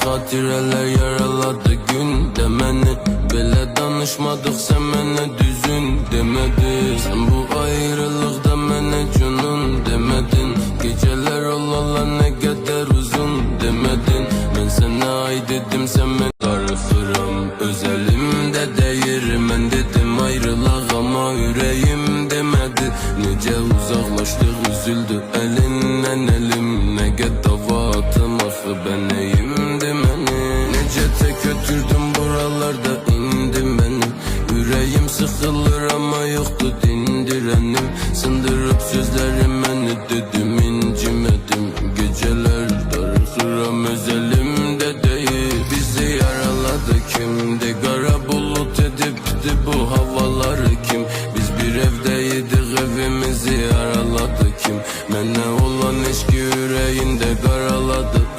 xatirələr yaraladı gündəməni. Belə danışmadıq, sən mənə düzün demədin. Sən bu ayrılıqda mənə cünun demədin. Gecələr olalar nə qədər uzun demədin. Mən sənə ay dedim, sən mən darıxıram. Öz əlimdə deyir, mən dedim ayrılaq amma ürəyim demədi. Necə uzaqlaşdıq, üzüldü əlindən əlim. Nə qədava atım axı bənəyimdi məni. Necə tək ötürdüm buralarda indi mənim. Ürəyim sıxılır amma yoxdur dindirənim. Sındırıb sözlərim məni, dedim incimədim. Gecələr darıxıram, öz əlimdə deyil. Bizi yaraladı kimdi, qara bulut edibdi bu havaları kim? Biz bir evdəydik, evimizi yaraladı kim? Mənə olan eşki ürəyində qaraladı.